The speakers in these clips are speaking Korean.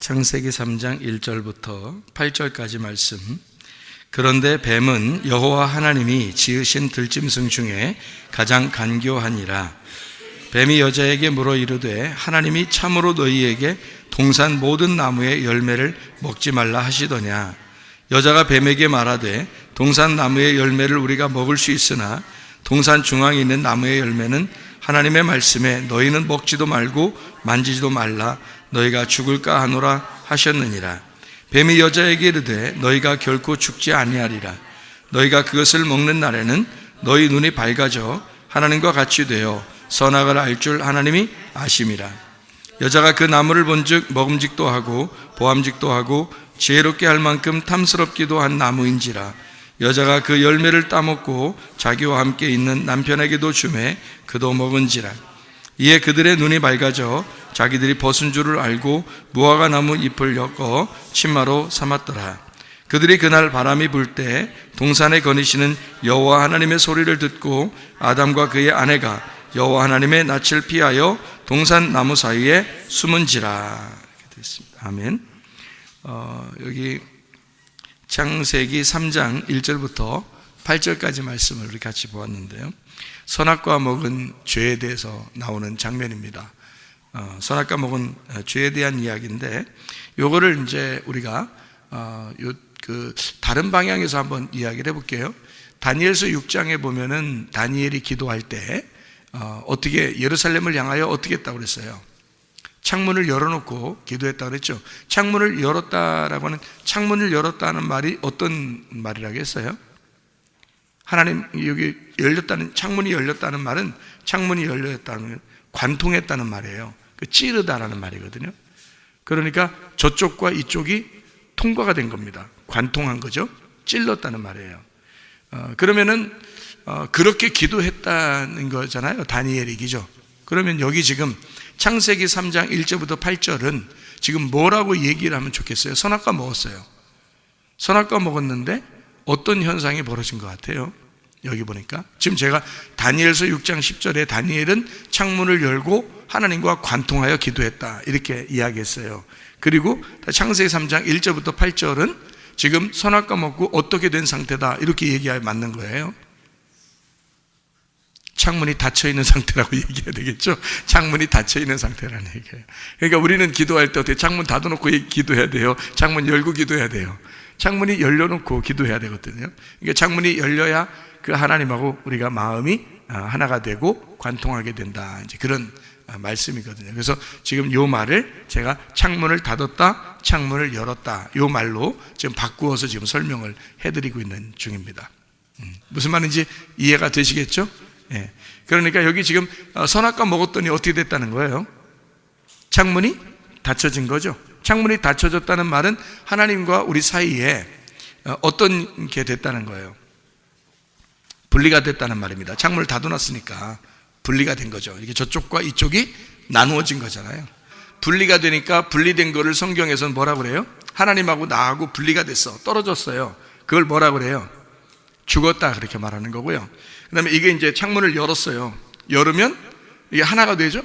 창세기 3장 1절부터 8절까지 말씀. 그런데 뱀은 여호와 하나님이 지으신 들짐승 중에 가장 간교하니라. 뱀이 여자에게 물어 이르되 하나님이 참으로 너희에게 동산 모든 나무의 열매를 먹지 말라 하시더냐. 여자가 뱀에게 말하되 동산 나무의 열매를 우리가 먹을 수 있으나 동산 중앙에 있는 나무의 열매는 하나님의 말씀에 너희는 먹지도 말고 만지지도 말라 너희가 죽을까 하노라 하셨느니라. 뱀이 여자에게 이르되 너희가 결코 죽지 아니하리라. 너희가 그것을 먹는 날에는 너희 눈이 밝아져 하나님과 같이 되어 선악을 알 줄 하나님이 아심이라. 여자가 그 나무를 본즉 먹음직도 하고 보암직도 하고 지혜롭게 할 만큼 탐스럽기도 한 나무인지라. 여자가 그 열매를 따먹고 자기와 함께 있는 남편에게도 주매 그도 먹은지라. 이에 그들의 눈이 밝아져 자기들이 벗은 줄을 알고 무화과 나무 잎을 엮어 치마로 삼았더라. 그들이 그날 바람이 불 때 동산에 거니시는 여호와 하나님의 소리를 듣고 아담과 그의 아내가 여호와 하나님의 낯을 피하여 동산 나무 사이에 숨은지라. 이렇게 되어 있습니다. 아멘. 여기 창세기 3장 1절부터 8절까지 말씀을 우리 같이 보았는데요. 선악과 먹은 죄에 대해서 나오는 장면입니다. 선악과 먹은 죄에 대한 이야기인데, 요거를 이제 우리가 다른 방향에서 한번 이야기를 해볼게요. 다니엘서 6장에 보면은 다니엘이 기도할 때 어떻게 예루살렘을 향하여 어떻게 했다고 그랬어요? 창문을 열어놓고 기도했다고 그랬죠. 창문을 열었다라고 하는, 창문을 열었다는 말이 어떤 말이라고 했어요? 하나님, 여기 열렸다는, 창문이 열렸다는 말은, 창문이 열렸다는 관통했다는 말이에요. 찌르다라는 말이거든요. 그러니까 저쪽과 이쪽이 통과가 된 겁니다. 관통한 거죠. 찔렀다는 말이에요. 그러면은 그렇게 기도했다는 거잖아요. 다니엘이, 그죠? 그러면 여기 지금 창세기 3장 1절부터 8절은 지금 뭐라고 얘기를 하면 좋겠어요? 선악과 먹었어요. 선악과 먹었는데 어떤 현상이 벌어진 것 같아요? 여기 보니까 지금 제가 다니엘서 6장 10절에 다니엘은 창문을 열고 하나님과 관통하여 기도했다 이렇게 이야기했어요. 그리고 창세기 3장 1절부터 8절은 지금 선악과 먹고 어떻게 된 상태다 이렇게 얘기하면 맞는 거예요. 창문이 닫혀있는 상태라고 얘기해야 되겠죠. 창문이 닫혀있는 상태라는 얘기예요. 그러니까 우리는 기도할 때 어떻게 창문 닫아놓고 기도해야 돼요? 창문 열고 기도해야 돼요. 창문이 열려놓고 기도해야 되거든요. 그러니까 창문이 열려야 그 하나님하고 우리가 마음이 하나가 되고 관통하게 된다, 이제 그런 말씀이거든요. 그래서 지금 요 말을 제가 창문을 닫았다, 창문을 열었다, 요 말로 지금 바꾸어서 지금 설명을 해드리고 있는 중입니다. 무슨 말인지 이해가 되시겠죠? 예. 그러니까 여기 지금 선악과 먹었더니 어떻게 됐다는 거예요? 창문이 닫혀진 거죠. 창문이 닫혀졌다는 말은 하나님과 우리 사이에 어떤 게 됐다는 거예요? 분리가 됐다는 말입니다. 창문을 닫아놨으니까 분리가 된 거죠. 이렇게 저쪽과 이쪽이 나누어진 거잖아요. 분리가 되니까 분리된 거를 성경에서는 뭐라고 그래요? 하나님하고 나하고 분리가 됐어, 떨어졌어요. 그걸 뭐라고 그래요? 죽었다, 그렇게 말하는 거고요. 그 다음에 이게 이제 창문을 열었어요. 열으면 이게 하나가 되죠.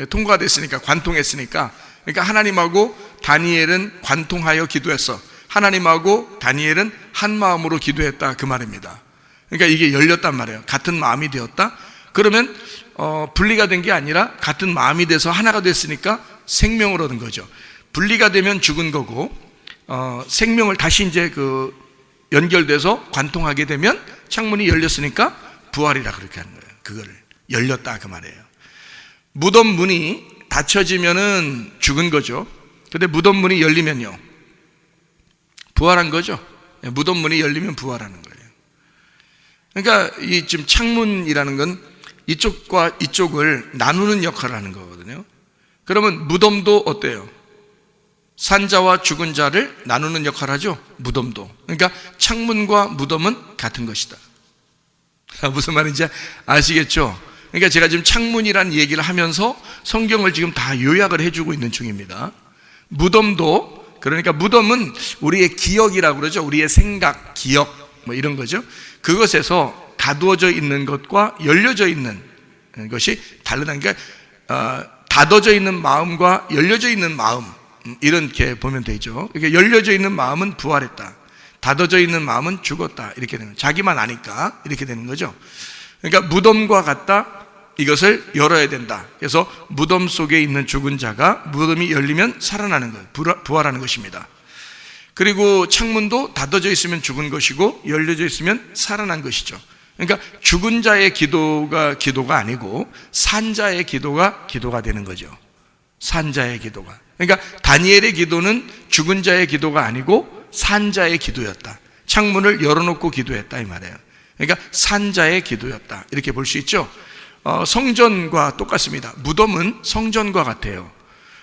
통과가 됐으니까, 관통했으니까. 그러니까 하나님하고 다니엘은 관통하여 기도했어. 하나님하고 다니엘은 한 마음으로 기도했다, 그 말입니다. 그러니까 이게 열렸단 말이에요. 같은 마음이 되었다. 그러면 분리가 된 게 아니라 같은 마음이 돼서 하나가 됐으니까 생명을 얻은 거죠. 분리가 되면 죽은 거고, 생명을 다시 이제 연결돼서 관통하게 되면 창문이 열렸으니까 부활이라 그렇게 하는 거예요. 그거를 열렸다, 그 말이에요. 무덤 문이 닫혀지면은 죽은 거죠. 근데 무덤 문이 열리면요, 부활한 거죠. 무덤 문이 열리면 부활하는 거예요. 그러니까 이 지금 창문이라는 건 이쪽과 이쪽을 나누는 역할을 하는 거거든요. 그러면 무덤도 어때요? 산자와 죽은 자를 나누는 역할을 하죠. 무덤도. 그러니까 창문과 무덤은 같은 것이다. 무슨 말인지 아시겠죠? 그러니까 제가 지금 창문이라는 얘기를 하면서 성경을 지금 다 요약을 해주고 있는 중입니다. 무덤도, 그러니까 무덤은 우리의 기억이라고 그러죠. 우리의 생각, 기억 뭐 이런 거죠. 그것에서 가두어져 있는 것과 열려져 있는 것이 다르다니까, 닫아져 있는 마음과 열려져 있는 마음, 이렇게 보면 되죠. 이렇게 열려져 있는 마음은 부활했다, 닫아져 있는 마음은 죽었다, 이렇게 되는 거예요. 자기만 아니까 이렇게 되는 거죠. 그러니까 무덤과 같다, 이것을 열어야 된다. 그래서 무덤 속에 있는 죽은 자가 무덤이 열리면 살아나는 거예요. 부활하는 것입니다. 그리고 창문도 닫아져 있으면 죽은 것이고 열려져 있으면 살아난 것이죠. 그러니까 죽은 자의 기도가 아니고 산 자의 기도가 되는 거죠. 산 자의 기도가. 그러니까 다니엘의 기도는 죽은 자의 기도가 아니고 산 자의 기도였다. 창문을 열어놓고 기도했다, 이 말이에요. 그러니까 산 자의 기도였다, 이렇게 볼 수 있죠. 성전과 똑같습니다. 무덤은 성전과 같아요.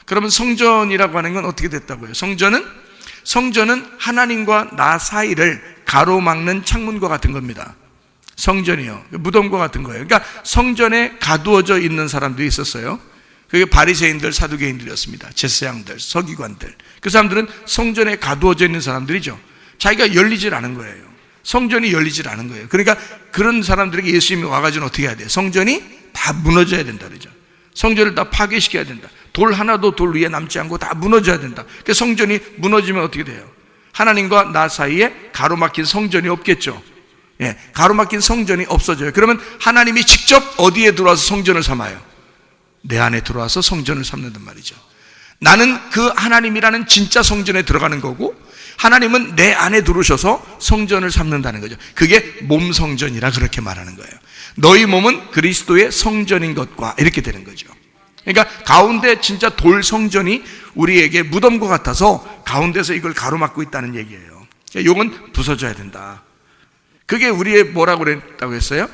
그러면 성전이라고 하는 건 어떻게 됐다고요? 성전은 하나님과 나 사이를 가로막는 창문과 같은 겁니다. 성전이요, 무덤과 같은 거예요. 그러니까 성전에 가두어져 있는 사람들이 있었어요. 그게 바리새인들, 사두개인들이었습니다. 제사장들, 서기관들. 그 사람들은 성전에 가두어져 있는 사람들이죠. 자기가 열리질 않은 거예요. 성전이 열리질 않은 거예요. 그러니까 그런 사람들에게 예수님이 와가지고 어떻게 해야 돼요? 성전이 다 무너져야 된다 그러죠. 성전을 다 파괴시켜야 된다. 돌 하나도 돌 위에 남지 않고 다 무너져야 된다. 그 성전이 무너지면 어떻게 돼요? 하나님과 나 사이에 가로막힌 성전이 없겠죠. 예, 가로막힌 성전이 없어져요. 그러면 하나님이 직접 어디에 들어와서 성전을 삼아요? 내 안에 들어와서 성전을 삼는단 말이죠. 나는 그 하나님이라는 진짜 성전에 들어가는 거고, 하나님은 내 안에 들어오셔서 성전을 삼는다는 거죠. 그게 몸 성전이라 그렇게 말하는 거예요. 너희 몸은 그리스도의 성전인 것과, 이렇게 되는 거죠. 그러니까 가운데 진짜 돌 성전이 우리에게 무덤과 같아서 가운데서 이걸 가로막고 있다는 얘기예요. 이건 부서져야 된다. 그게 우리의 뭐라고 그랬다고 했어요?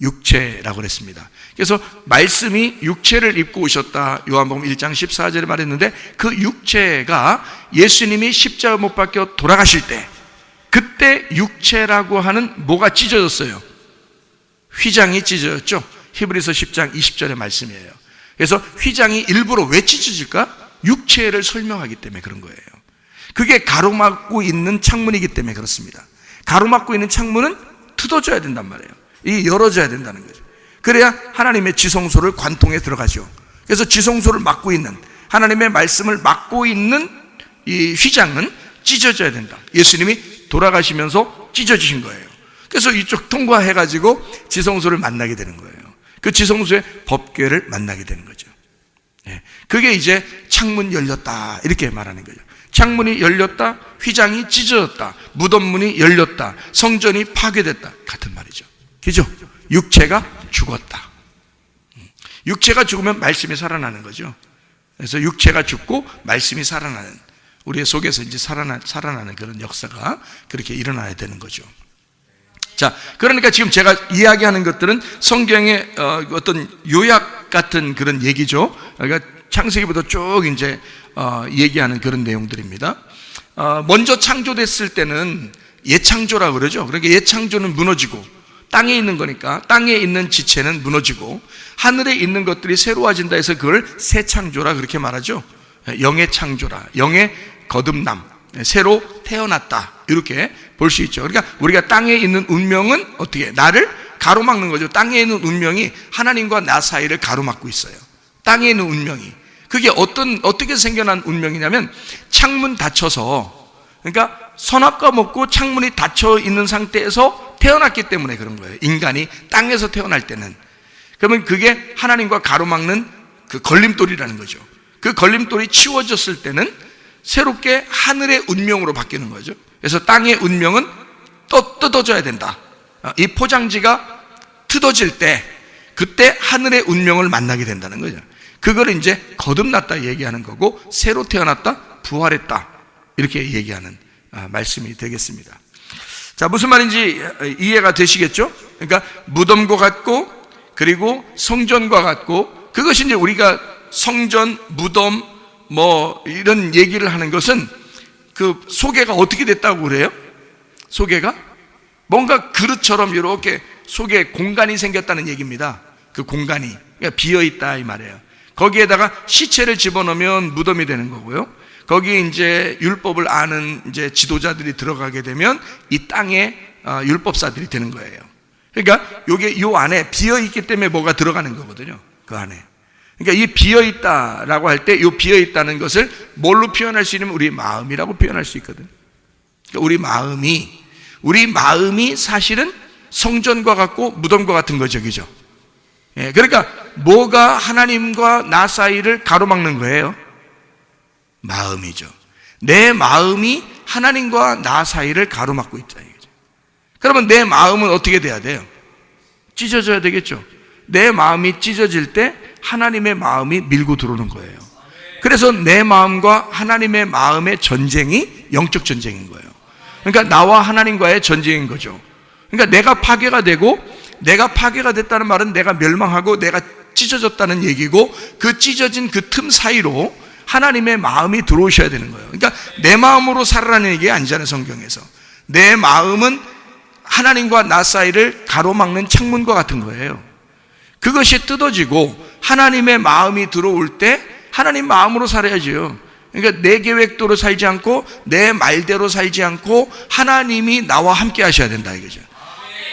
육체라고 그랬습니다. 그래서 말씀이 육체를 입고 오셨다, 요한복음 1장 14절에 말했는데, 그 육체가 예수님이 십자가 못 박혀 돌아가실 때, 그때 육체라고 하는 뭐가 찢어졌어요? 휘장이 찢어졌죠. 히브리서 10장 20절의 말씀이에요. 그래서 휘장이 일부러 왜 찢어질까? 육체를 설명하기 때문에 그런 거예요. 그게 가로막고 있는 창문이기 때문에 그렇습니다. 가로막고 있는 창문은 뜯어져야 된단 말이에요. 이 열어져야 된다는 거죠. 그래야 하나님의 지성소를 관통에 들어가죠. 그래서 지성소를 막고 있는, 하나님의 말씀을 막고 있는 이 휘장은 찢어져야 된다. 예수님이 돌아가시면서 찢어지신 거예요. 그래서 이쪽 통과해가지고 지성소를 만나게 되는 거예요. 그 지성소의 법궤를 만나게 되는 거죠. 그게 이제 창문 열렸다, 이렇게 말하는 거죠. 창문이 열렸다, 휘장이 찢어졌다, 무덤문이 열렸다, 성전이 파괴됐다, 같은 말이죠. 그죠? 육체가 죽었다. 육체가 죽으면 말씀이 살아나는 거죠. 그래서 육체가 죽고 말씀이 살아나는, 우리의 속에서 이제 살아나는 그런 역사가 그렇게 일어나야 되는 거죠. 자, 그러니까 지금 제가 이야기하는 것들은 성경의 어떤 요약 같은 그런 얘기죠. 그러니까 창세기부터 쭉 이제 얘기하는 그런 내용들입니다. 먼저 창조됐을 때는 예창조라고 그러죠. 그러니까 예창조는 무너지고, 땅에 있는 거니까 땅에 있는 지체는 무너지고, 하늘에 있는 것들이 새로워진다 해서 그걸 새 창조라 그렇게 말하죠. 영의 창조라, 영의 거듭남, 새로 태어났다, 이렇게 볼 수 있죠. 그러니까 우리가 땅에 있는 운명은 어떻게, 나를 가로막는 거죠. 땅에 있는 운명이 하나님과 나 사이를 가로막고 있어요. 땅에 있는 운명이, 그게 어떻게 생겨난 운명이냐면, 창문 닫혀서, 그러니까 선악과 먹고 창문이 닫혀 있는 상태에서 태어났기 때문에 그런 거예요. 인간이 땅에서 태어날 때는. 그러면 그게 하나님과 가로막는 그 걸림돌이라는 거죠. 그 걸림돌이 치워졌을 때는 새롭게 하늘의 운명으로 바뀌는 거죠. 그래서 땅의 운명은 또 뜯어져야 된다. 이 포장지가 뜯어질 때, 그때 하늘의 운명을 만나게 된다는 거죠. 그걸 이제 거듭났다 얘기하는 거고, 새로 태어났다, 부활했다, 이렇게 얘기하는 말씀이 되겠습니다. 자, 무슨 말인지 이해가 되시겠죠? 그러니까 무덤과 같고, 그리고 성전과 같고, 그것이 이제 우리가 성전, 무덤, 뭐 이런 얘기를 하는 것은 그 소개가 어떻게 됐다고 그래요? 소개가 뭔가 그릇처럼 이렇게 속에 공간이 생겼다는 얘기입니다. 그 공간이, 그러니까 비어있다, 이 말이에요. 거기에다가 시체를 집어넣으면 무덤이 되는 거고요. 거기에 이제 율법을 아는 이제 지도자들이 들어가게 되면 이 땅에 율법사들이 되는 거예요. 그러니까 요게 요 안에 비어 있기 때문에 뭐가 들어가는 거거든요. 그 안에. 그러니까 이 비어있다라고 할 때 이 비어있다는 것을 뭘로 표현할 수 있냐면 우리 마음이라고 표현할 수 있거든. 그러니까 우리 마음이 사실은 성전과 같고 무덤과 같은 거죠, 그죠? 예, 그러니까 뭐가 하나님과 나 사이를 가로막는 거예요? 마음이죠. 내 마음이 하나님과 나 사이를 가로막고 있다 이거죠. 그러면 내 마음은 어떻게 돼야 돼요? 찢어져야 되겠죠. 내 마음이 찢어질 때 하나님의 마음이 밀고 들어오는 거예요. 그래서 내 마음과 하나님의 마음의 전쟁이 영적 전쟁인 거예요. 그러니까 나와 하나님과의 전쟁인 거죠. 그러니까 내가 파괴가 되고, 내가 파괴가 됐다는 말은 내가 멸망하고 내가 찢어졌다는 얘기고, 그 찢어진 그 틈 사이로 하나님의 마음이 들어오셔야 되는 거예요. 그러니까 내 마음으로 살아라는 얘기 아니잖아요, 성경에서. 내 마음은 하나님과 나 사이를 가로막는 창문과 같은 거예요. 그것이 뜯어지고 하나님의 마음이 들어올 때 하나님 마음으로 살아야죠. 그러니까 내 계획대로 살지 않고 내 말대로 살지 않고 하나님이 나와 함께 하셔야 된다 이거죠.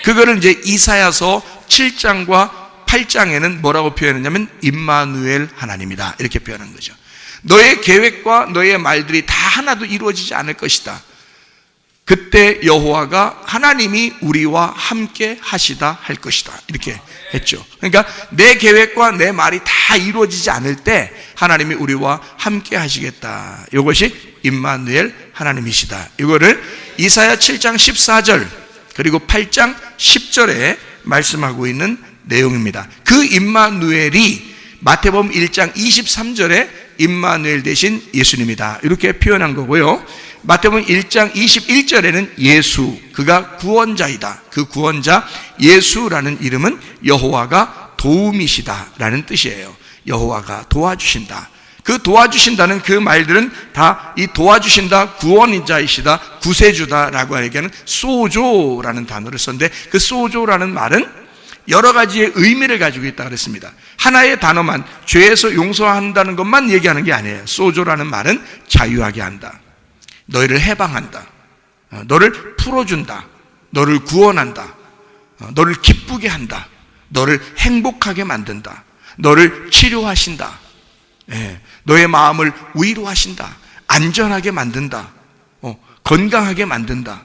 그거를 이제 이사야서 7장과 8장에는 뭐라고 표현했냐면 임마누엘 하나님이다 이렇게 표현한 거죠. 너의 계획과 너의 말들이 다 하나도 이루어지지 않을 것이다. 그때 여호와가 하나님이 우리와 함께 하시다 할 것이다 이렇게 했죠. 그러니까 내 계획과 내 말이 다 이루어지지 않을 때 하나님이 우리와 함께 하시겠다. 이것이 임마누엘 하나님이시다. 이거를 이사야 7장 14절 그리고 8장 10절에 말씀하고 있는 내용입니다. 그 임마누엘이 마태복음 1장 23절에 임마누엘 대신 예수님이다 이렇게 표현한 거고요. 마태복음 1장 21절에는 예수, 그가 구원자이다. 그 구원자 예수라는 이름은 여호와가 도움이시다라는 뜻이에요. 여호와가 도와주신다. 그 도와주신다는 그 말들은 다 이 도와주신다, 구원자이시다, 구세주다라고 얘기하는 소조라는 단어를 썼는데, 그 소조라는 말은 여러 가지의 의미를 가지고 있다 그랬습니다. 하나의 단어만, 죄에서 용서한다는 것만 얘기하는 게 아니에요. 소조라는 말은 자유하게 한다, 너희를 해방한다, 너를 풀어준다, 너를 구원한다, 너를 기쁘게 한다, 너를 행복하게 만든다, 너를 치료하신다, 너의 마음을 위로하신다, 안전하게 만든다, 건강하게 만든다,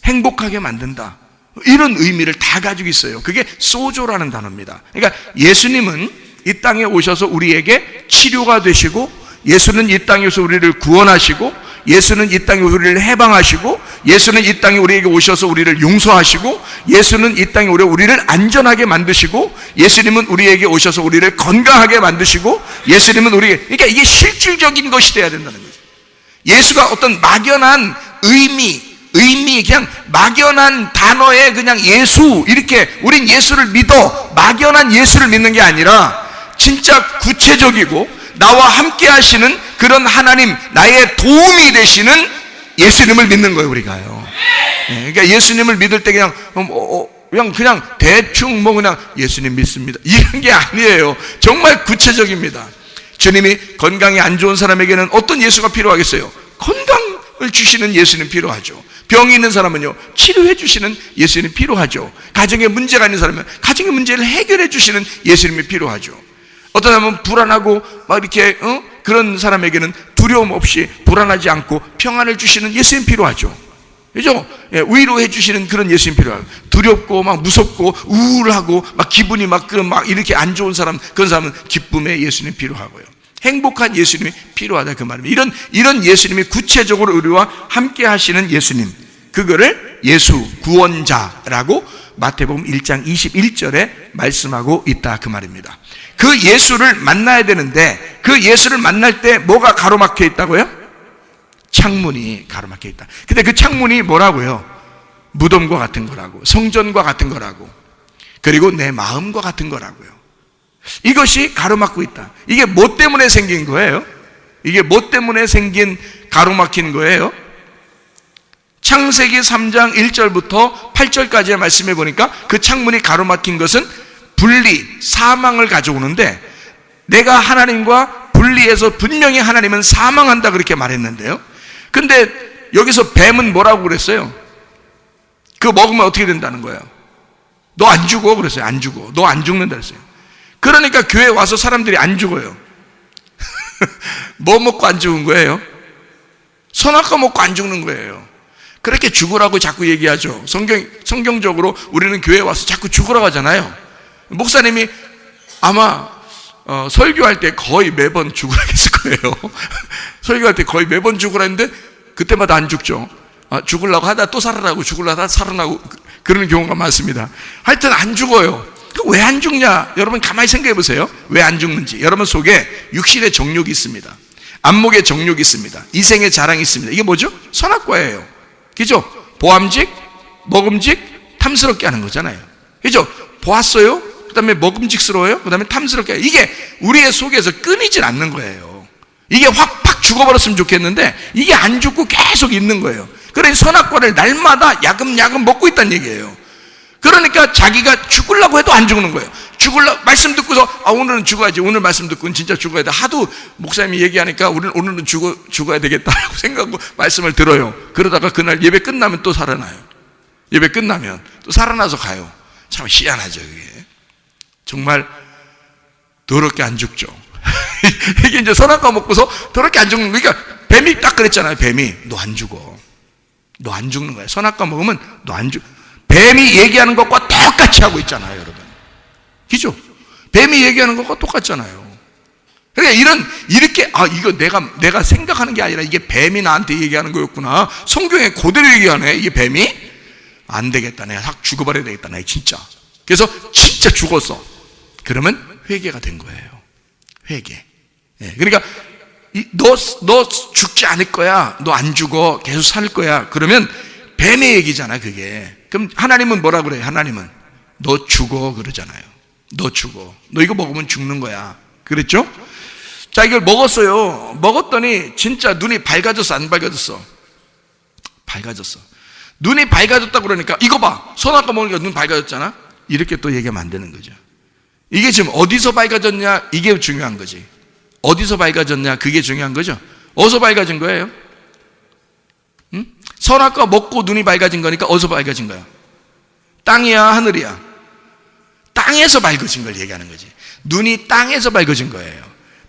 행복하게 만든다, 이런 의미를 다 가지고 있어요. 그게 소조라는 단어입니다. 그러니까 예수님은 이 땅에 오셔서 우리에게 치료가 되시고, 예수는 이 땅에서 우리를 구원하시고, 예수는 이 땅에 우리를 해방하시고, 예수는 이 땅에 우리에게 오셔서 우리를 용서하시고, 예수는 이 땅에 우리를 안전하게 만드시고, 예수님은 우리에게 오셔서 우리를 건강하게 만드시고, 예수님은 우리에게, 그러니까 이게 실질적인 것이 돼야 된다는 거죠. 예수가 어떤 막연한 의미, 그냥 막연한 단어에 그냥 예수, 이렇게 우린 예수를 믿어, 막연한 예수를 믿는 게 아니라 진짜 구체적이고 나와 함께 하시는 그런 하나님, 나의 도움이 되시는 예수님을 믿는 거예요, 우리가요. 그러니까 예수님을 믿을 때 그냥 대충 그냥 예수님 믿습니다, 이런 게 아니에요. 정말 구체적입니다. 주님이 건강이 안 좋은 사람에게는 어떤 예수가 필요하겠어요? 건강을 주시는 예수님 필요하죠. 병이 있는 사람은요, 치료해 주시는 예수님이 필요하죠. 가정에 문제가 있는 사람은 가정의 문제를 해결해 주시는 예수님이 필요하죠. 어떤 사람은 불안하고 막 이렇게 그런 사람에게는 두려움 없이 불안하지 않고 평안을 주시는 예수님 필요하죠. 그죠? 위로해 주시는 그런 예수님 필요하고, 두렵고 막 무섭고 우울하고 막 기분이 막 이렇게 안 좋은 사람, 그런 사람은 기쁨의 예수님 필요하고요. 행복한 예수님이 필요하다 그 말입니다. 이런 예수님이 구체적으로 우리와 함께 하시는 예수님, 그거를 예수 구원자라고 마태복음 1장 21절에 말씀하고 있다 그 말입니다. 그 예수를 만나야 되는데, 그 예수를 만날 때 뭐가 가로막혀 있다고요? 창문이 가로막혀 있다. 근데 그 창문이 뭐라고요? 무덤과 같은 거라고, 성전과 같은 거라고, 그리고 내 마음과 같은 거라고요. 이것이 가로막고 있다. 이게 뭐 때문에 생긴 거예요? 이게 뭐 때문에 생긴 가로막힌 거예요? 창세기 3장 1절부터 8절까지의 말씀해 보니까 그 창문이 가로막힌 것은 분리, 사망을 가져오는데, 내가 하나님과 분리해서 분명히 하나님은 사망한다 그렇게 말했는데요, 근데 여기서 뱀은 뭐라고 그랬어요? 그거 먹으면 어떻게 된다는 거예요? 너 안 죽어 그랬어요. 안 죽어. 너 안 죽는다 그랬어요. 그러니까 교회 와서 사람들이 안 죽어요. 뭐 먹고 안 죽은 거예요? 선악과 먹고 안 죽는 거예요. 그렇게 죽으라고 자꾸 얘기하죠. 성경적으로 우리는 교회에 와서 자꾸 죽으라고 하잖아요. 목사님이 아마 설교할 때 거의 매번 죽으라 했을 거예요. 설교할 때 거의 매번 죽으라 했는데 그때마다 안 죽죠. 죽으려고 하다 또 살아나고 죽으려고 하다 살아나고 그러는 경우가 많습니다. 하여튼 안 죽어요. 왜 안 죽냐? 여러분 가만히 생각해 보세요. 왜 안 죽는지. 여러분 속에 육신의 정욕이 있습니다. 안목의 정욕이 있습니다. 이생의 자랑이 있습니다. 이게 뭐죠? 선악과예요. 그죠? 보암직, 먹음직, 탐스럽게 하는 거잖아요. 그죠? 보았어요? 그 다음에 먹음직스러워요? 그 다음에 탐스럽게. 이게 우리의 속에서 끊이질 않는 거예요. 이게 확 죽어버렸으면 좋겠는데 이게 안 죽고 계속 있는 거예요. 그래서 선악과를 날마다 야금야금 먹고 있다는 얘기예요. 그러니까 자기가 죽으려고 해도 안 죽는 거예요. 말씀 듣고서 오늘은 죽어야지. 오늘 말씀 듣고는 진짜 죽어야 돼. 하도 목사님이 얘기하니까 오늘은 죽어야 되겠다라고 생각하고 말씀을 들어요. 그러다가 그날 예배 끝나면 또 살아나요. 예배 끝나면 또 살아나서 가요. 참 희한하죠. 이게 정말 더럽게 안 죽죠. 이게 이제 선악과 먹고서 더럽게 안 죽는 거. 그러니까 뱀이 딱 그랬잖아요. 뱀이 너 안 죽어. 너 안 죽는 거야. 선악과 먹으면 너 안 죽. 뱀이 얘기하는 것과 똑같이 하고 있잖아요, 여러분. 그죠? 뱀이 얘기하는 것과 똑같잖아요. 그러니까 이렇게 이거 내가 생각하는 게 아니라 이게 뱀이 나한테 얘기하는 거였구나. 성경에 그대로 얘기하네. 이게 뱀이 안 되겠다. 내가 확 죽어버려야 되겠다. 내가 진짜. 그래서 진짜 죽었어. 그러면 회개가 된 거예요. 회개. 예, 그러니까 너 죽지 않을 거야. 너 안 죽어. 계속 살 거야. 그러면 뱀의 얘기잖아, 그게. 그럼 하나님은 뭐라 그래요? 하나님은 너 죽어 그러잖아요. 너 죽어. 너 이거 먹으면 죽는 거야. 그랬죠? 자, 이걸 먹었어요. 먹었더니 진짜 눈이 밝아졌어, 안 밝아졌어? 밝아졌어. 눈이 밝아졌다고 그러니까 이거 봐. 선악과 먹으니까 눈 밝아졌잖아. 이렇게 또 얘기하면 안 되는 거죠. 이게 지금 어디서 밝아졌냐? 이게 중요한 거지. 어디서 밝아졌냐? 그게 중요한 거죠. 어디서 밝아진 거예요? 응? 선악과 먹고 눈이 밝아진 거니까 어디서 밝아진 거야? 땅이야, 하늘이야? 땅에서 밝아진 걸 얘기하는 거지. 눈이 땅에서 밝아진 거예요.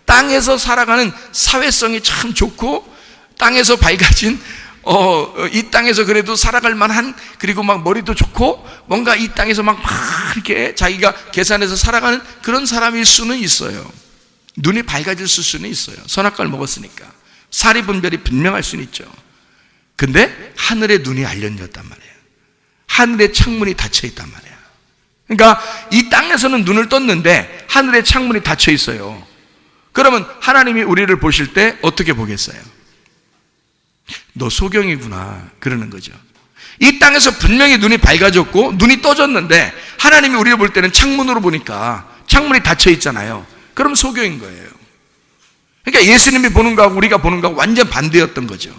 땅에서 살아가는 사회성이 참 좋고, 땅에서 밝아진 이 땅에서 그래도 살아갈 만한, 그리고 막 머리도 좋고 뭔가 이 땅에서 막 이렇게 자기가 계산해서 살아가는 그런 사람일 수는 있어요. 눈이 밝아질 수는 있어요. 선악과를 먹었으니까 사리 분별이 분명할 수는 있죠. 근데 하늘의 눈이 알려졌단 말이에요. 하늘의 창문이 닫혀 있단 말이에요. 그러니까 이 땅에서는 눈을 떴는데 하늘의 창문이 닫혀 있어요. 그러면 하나님이 우리를 보실 때 어떻게 보겠어요? 너 소경이구나 그러는 거죠. 이 땅에서 분명히 눈이 밝아졌고 눈이 떠졌는데 하나님이 우리를 볼 때는 창문으로 보니까 창문이 닫혀 있잖아요. 그럼 소경인 거예요. 그러니까 예수님이 보는 거하고 우리가 보는 거하고 완전 반대였던 거죠.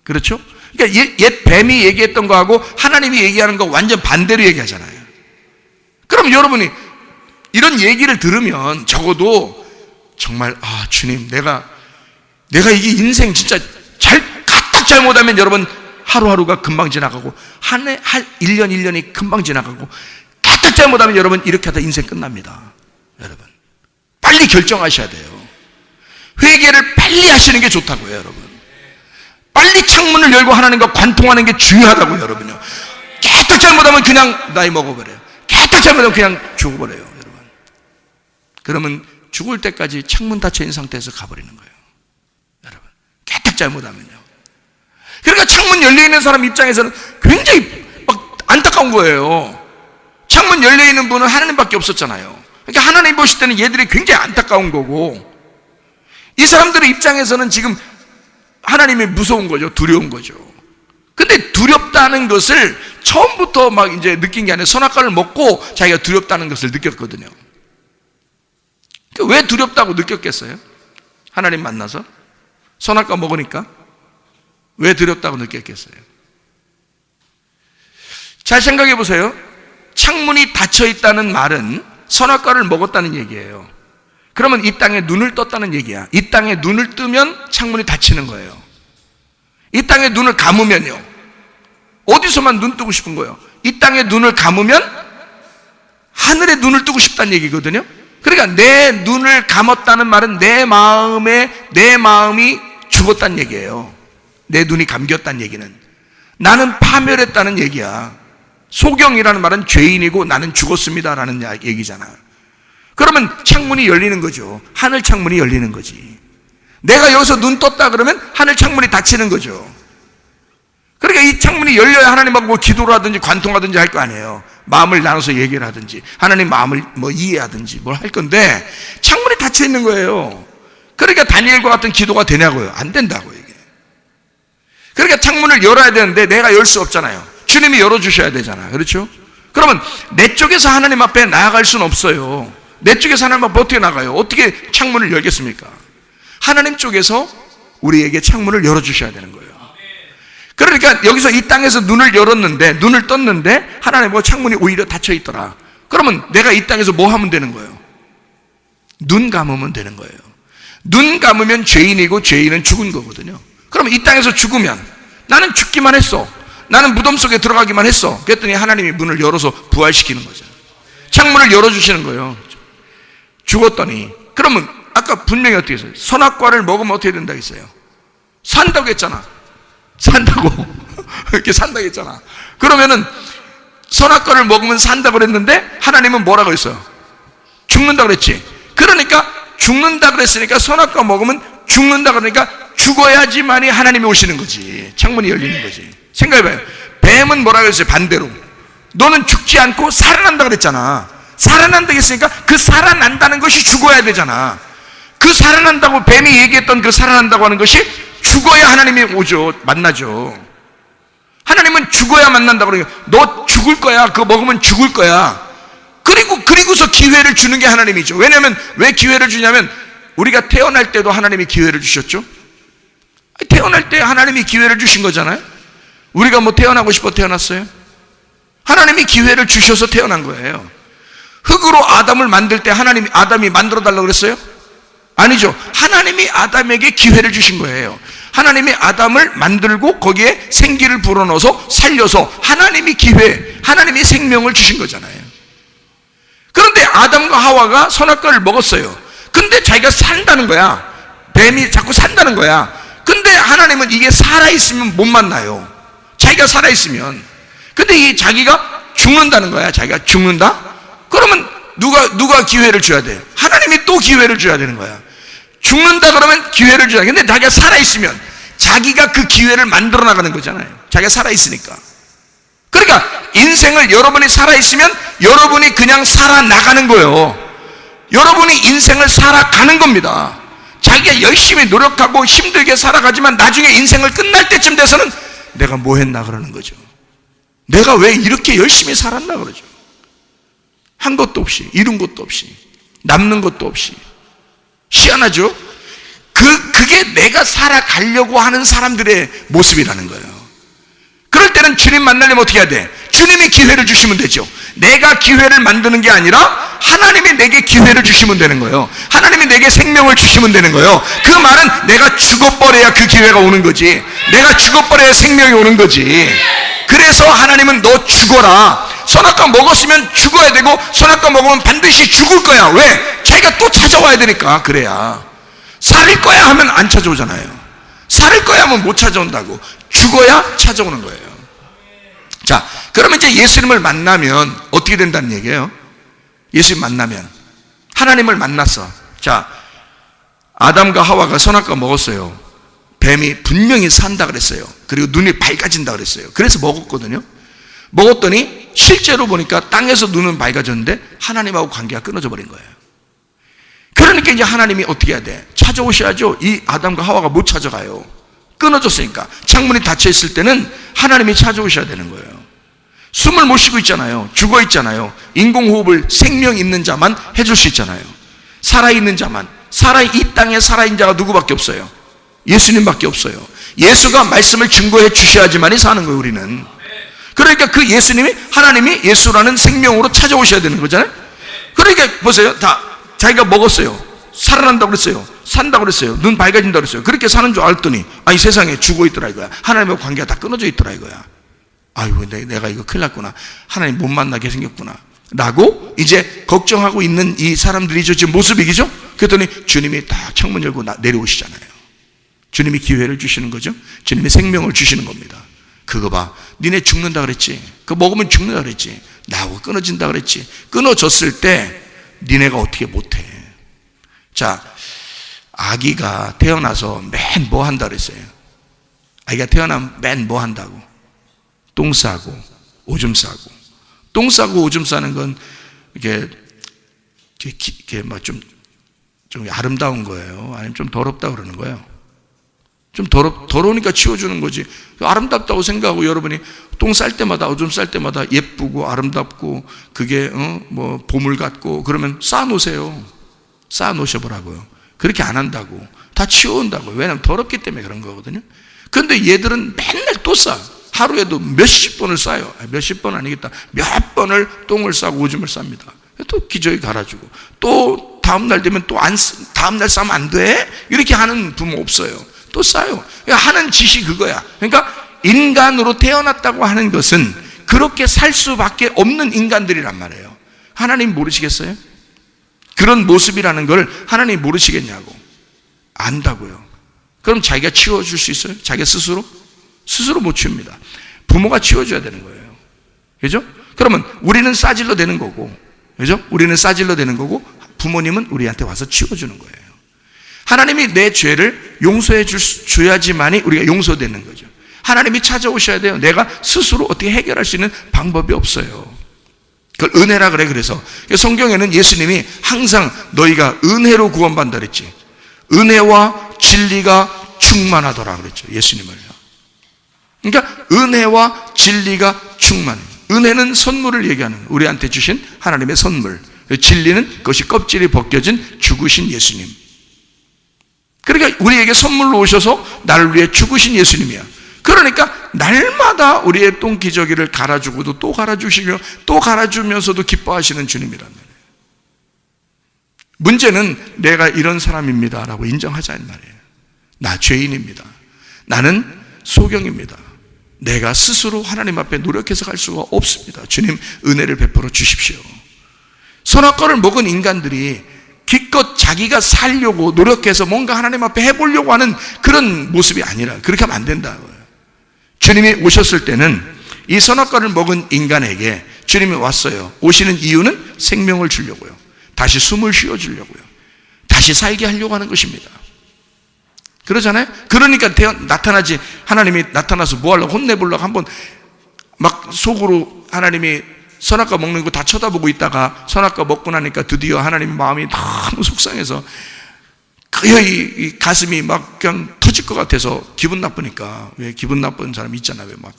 그렇죠? 그러니까 옛 뱀이 얘기했던 거하고 하나님이 얘기하는 거 완전 반대로 얘기하잖아요. 그럼 여러분이 이런 얘기를 들으면 적어도 정말 주님 내가 이게 인생 진짜 까딱 잘못하면 여러분 하루하루가 금방 지나가고 한 1년 1년이 금방 지나가고 까딱 잘못하면 여러분 이렇게 하다 인생 끝납니다. 여러분 빨리 결정하셔야 돼요. 회개를 빨리 하시는 게 좋다고요. 여러분 빨리 창문을 열고 하나님과 관통하는 게 중요하다고요. 여러분요 까딱 잘못하면 그냥 나이 먹어버려요. 까딱 잘못하면 그냥 죽어버려요. 여러분 그러면 죽을 때까지 창문 닫혀 있는 상태에서 가버리는 거예요. 여러분 까딱 잘못하면요. 그러니까 창문 열려있는 사람 입장에서는 굉장히 막 안타까운 거예요. 창문 열려있는 분은 하나님밖에 없었잖아요. 그러니까 하나님 보실 때는 얘들이 굉장히 안타까운 거고 이 사람들의 입장에서는 지금 하나님이 무서운 거죠. 두려운 거죠. 근데 두렵다는 것을 처음부터 막 이제 느낀 게 아니라 선악과를 먹고 자기가 두렵다는 것을 느꼈거든요. 왜 두렵다고 느꼈겠어요? 하나님 만나서 선악과 먹으니까 왜 두렵다고 느꼈겠어요? 잘 생각해 보세요. 창문이 닫혀 있다는 말은 선악과를 먹었다는 얘기예요. 그러면 이 땅에 눈을 떴다는 얘기야. 이 땅에 눈을 뜨면 창문이 닫히는 거예요. 이 땅에 눈을 감으면요 어디서만 눈 뜨고 싶은 거예요? 이 땅에 눈을 감으면 하늘에 눈을 뜨고 싶다는 얘기거든요. 그러니까 내 눈을 감았다는 말은 내 마음이 죽었다는 얘기예요. 내 눈이 감겼다는 얘기는 나는 파멸했다는 얘기야. 소경이라는 말은 죄인이고 나는 죽었습니다라는 얘기잖아. 그러면 창문이 열리는 거죠. 하늘 창문이 열리는 거지. 내가 여기서 눈 떴다 그러면 하늘 창문이 닫히는 거죠. 그러니까 이 창문이 열려야 하나님하고 뭐 기도를 하든지 관통하든지 할 거 아니에요. 마음을 나눠서 얘기를 하든지 하나님 마음을 뭐 이해하든지 뭘 할 건데 창문이 닫혀 있는 거예요. 그러니까 다니엘과 같은 기도가 되냐고요. 안 된다고 이게. 그러니까 창문을 열어야 되는데 내가 열 수 없잖아요. 주님이 열어주셔야 되잖아. 그렇죠? 그러면 내 쪽에서 하나님 앞에 나아갈 수는 없어요. 내 쪽에서 하나님 앞에 어떻게 나가요? 어떻게 창문을 열겠습니까? 하나님 쪽에서 우리에게 창문을 열어주셔야 되는 거예요. 그러니까 여기서 이 땅에서 눈을 떴는데 하나님과 창문이 오히려 닫혀 있더라. 그러면 내가 이 땅에서 뭐 하면 되는 거예요? 눈 감으면 되는 거예요. 눈 감으면 죄인이고 죄인은 죽은 거거든요. 그러면 이 땅에서 죽으면 나는 죽기만 했어. 나는 무덤 속에 들어가기만 했어. 그랬더니 하나님이 문을 열어서 부활시키는 거죠. 창문을 열어주시는 거예요. 죽었더니 그러면 아까 분명히 어떻게 했어요? 선악과를 먹으면 어떻게 된다 했어요? 산다고 했잖아. 산다고 이렇게 산다고 했잖아. 그러면은 선악과를 먹으면 산다고 그랬는데 하나님은 뭐라고 했어요? 죽는다고 그랬지. 그러니까 죽는다 그랬으니까 선악과 먹으면 죽는다 그러니까 죽어야지만이 하나님이 오시는 거지. 창문이 열리는 거지. 생각해봐요. 뱀은 뭐라고 했어요? 반대로 너는 죽지 않고 살아난다 그랬잖아. 살아난다고 했으니까 그 살아난다는 것이 죽어야 되잖아. 그 살아난다고 뱀이 얘기했던 그 살아난다고 하는 것이 죽어야 하나님이 오죠. 만나죠. 하나님은 죽어야 만난다고 그러니까 너 죽을 거야. 그거 먹으면 죽을 거야. 그리고서 기회를 주는 게 하나님이죠. 왜냐하면 왜 기회를 주냐면 우리가 태어날 때도 하나님이 기회를 주셨죠. 태어날 때 하나님이 기회를 주신 거잖아요. 우리가 뭐 태어나고 싶어 태어났어요? 하나님이 기회를 주셔서 태어난 거예요. 흙으로 아담을 만들 때 아담이 만들어 달라고 그랬어요? 아니죠. 하나님이 아담에게 기회를 주신 거예요. 하나님이 아담을 만들고 거기에 생기를 불어넣어서 살려서 하나님이 생명을 주신 거잖아요. 그런데 아담과 하와가 선악과를 먹었어요. 근데 자기가 산다는 거야. 뱀이 자꾸 산다는 거야. 근데 하나님은 이게 살아있으면 못 만나요. 자기가 살아있으면. 근데 이 자기가 죽는다는 거야. 자기가 죽는다? 그러면 누가 기회를 줘야 돼요? 하나님이 또 기회를 줘야 되는 거야. 죽는다 그러면 기회를 줘야 돼. 근데 자기가 살아있으면 자기가 그 기회를 만들어 나가는 거잖아요. 자기가 살아있으니까. 그러니까 인생을 여러분이 살아있으면 여러분이 그냥 살아나가는 거예요. 여러분이 인생을 살아가는 겁니다. 자기가 열심히 노력하고 힘들게 살아가지만 나중에 인생을 끝날 때쯤 돼서는 내가 뭐 했나 그러는 거죠. 내가 왜 이렇게 열심히 살았나 그러죠. 한 것도 없이, 이룬 것도 없이, 남는 것도 없이. 희한하죠? 그게 내가 살아가려고 하는 사람들의 모습이라는 거예요. 그럴 때는 주님 만나려면 어떻게 해야 돼? 주님이 기회를 주시면 되죠. 내가 기회를 만드는 게 아니라 하나님이 내게 기회를 주시면 되는 거예요. 하나님이 내게 생명을 주시면 되는 거예요. 그 말은 내가 죽어버려야 그 기회가 오는 거지. 내가 죽어버려야 생명이 오는 거지. 그래서 하나님은 너 죽어라. 선악과 먹었으면 죽어야 되고 선악과 먹으면 반드시 죽을 거야. 왜? 자기가 또 찾아와야 되니까. 그래야. 살을 거야 하면 안 찾아오잖아요. 살을 거야 하면 못 찾아온다고. 죽어야 찾아오는 거예요. 자, 그러면 이제 예수님을 만나면 어떻게 된다는 얘기예요? 예수님 만나면 하나님을 만났어. 자, 아담과 하와가 선악과 먹었어요. 뱀이 분명히 산다 그랬어요. 그리고 눈이 밝아진다 그랬어요. 그래서 먹었거든요. 먹었더니 실제로 보니까 땅에서 눈은 밝아졌는데 하나님하고 관계가 끊어져 버린 거예요. 그러니까 이제 하나님이 어떻게 해야 돼? 찾아오셔야죠. 이 아담과 하와가 못 찾아가요. 끊어졌으니까. 창문이 닫혀 있을 때는 하나님이 찾아오셔야 되는 거예요. 숨을 못 쉬고 있잖아요. 죽어 있잖아요. 인공호흡을 생명 있는 자만 해줄 수 있잖아요. 살아있는 자만. 이 땅에 살아있는 자가 누구밖에 없어요? 예수님밖에 없어요. 예수가 말씀을 증거해 주셔야지만이 사는 거예요, 우리는. 그러니까 그 하나님이 예수라는 생명으로 찾아오셔야 되는 거잖아요. 그러니까 보세요. 다 자기가 먹었어요. 살아난다고 그랬어요. 산다고 그랬어요. 눈 밝아진다고 그랬어요. 그렇게 사는 줄 알았더니 아니 세상에 죽어 있더라 이거야. 하나님과 관계가 다 끊어져 있더라 이거야. 아이고 내가 이거 큰일 났구나. 하나님 못 만나게 생겼구나. 라고 이제 걱정하고 있는 이 사람들이죠. 지금 모습이죠. 그랬더니 주님이 딱 창문 열고 내려오시잖아요. 주님이 기회를 주시는 거죠. 주님이 생명을 주시는 겁니다. 그거 봐, 니네 죽는다 그랬지. 그거 먹으면 죽는다 그랬지. 나하고 끊어진다 그랬지. 끊어졌을 때 니네가 어떻게 못해. 자, 아기가 태어나서 맨 뭐 한다 그랬어요? 아기가 태어나면 맨 뭐 한다고? 똥 싸고 오줌 싸고. 똥 싸고 오줌 싸는 건 이게 막 좀 아름다운 거예요? 아니면 좀 더럽다 그러는 거예요? 좀 더러우니까 치워주는 거지. 아름답다고 생각하고 여러분이 똥 쌀 때마다 오줌 쌀 때마다 예쁘고 아름답고 그게 뭐 보물 같고 그러면 쌓아놓으세요. 쌓아놓으셔보라고요. 그렇게 안 한다고. 다 치워온다고요. 왜냐하면 더럽기 때문에 그런 거거든요. 그런데 얘들은 맨날 또 싸. 하루에도 몇십 번을 싸요. 몇십 번 아니겠다. 몇 번을 똥을 싸고 오줌을 쌉니다. 또 기저귀 갈아주고 또 다음날 되면 또 다음날 싸면 안 돼? 이렇게 하는 부모 없어요. 또 싸요. 하는 짓이 그거야. 그러니까 인간으로 태어났다고 하는 것은 그렇게 살 수밖에 없는 인간들이란 말이에요. 하나님 모르시겠어요? 그런 모습이라는 걸 하나님 모르시겠냐고. 안다고요. 그럼 자기가 치워줄 수 있어요? 자기가 스스로? 스스로 못 치웁니다. 부모가 치워줘야 되는 거예요. 그죠? 그러면 우리는 싸질러 되는 거고, 그죠? 우리는 싸질러 되는 거고, 부모님은 우리한테 와서 치워주는 거예요. 하나님이 내 죄를 용서해 줘야지만이 우리가 용서되는 거죠. 하나님이 찾아오셔야 돼요. 내가 스스로 어떻게 해결할 수 있는 방법이 없어요. 그걸 은혜라 그래. 그래서 성경에는 예수님이 항상 너희가 은혜로 구원받는다 그랬지. 은혜와 진리가 충만하더라 그랬죠. 예수님을요. 그러니까 은혜와 진리가 충만해요. 은혜는 선물을 얘기하는 거예요. 우리한테 주신 하나님의 선물. 진리는 그것이 껍질이 벗겨진 죽으신 예수님. 그러니까 우리에게 선물로 오셔서 나를 위해 죽으신 예수님이야. 그러니까 날마다 우리의 똥기저귀를 갈아주고도 또 갈아주시며 또 갈아주면서도 기뻐하시는 주님이란 말이에요. 문제는 내가 이런 사람입니다 라고 인정하자는 말이에요. 나 죄인입니다. 나는 소경입니다. 내가 스스로 하나님 앞에 노력해서 갈 수가 없습니다. 주님 은혜를 베풀어 주십시오. 선악과를 먹은 인간들이 기껏 자기가 살려고 노력해서 뭔가 하나님 앞에 해보려고 하는 그런 모습이 아니라 그렇게 하면 안 된다고요. 주님이 오셨을 때는 이 선악과를 먹은 인간에게 주님이 왔어요. 오시는 이유는 생명을 주려고요. 다시 숨을 쉬어주려고요. 다시 살게 하려고 하는 것입니다. 그러잖아요. 그러니까 나타나지. 하나님이 나타나서 뭐 하려고 혼내보려고 한번 막 속으로 하나님이 선악과 먹는 거 다 쳐다보고 있다가 선악과 먹고 나니까 드디어 하나님 마음이 너무 속상해서 이 가슴이 막 그냥 터질 것 같아서 기분 나쁘니까. 왜 기분 나쁜 사람 있잖아요. 왜 막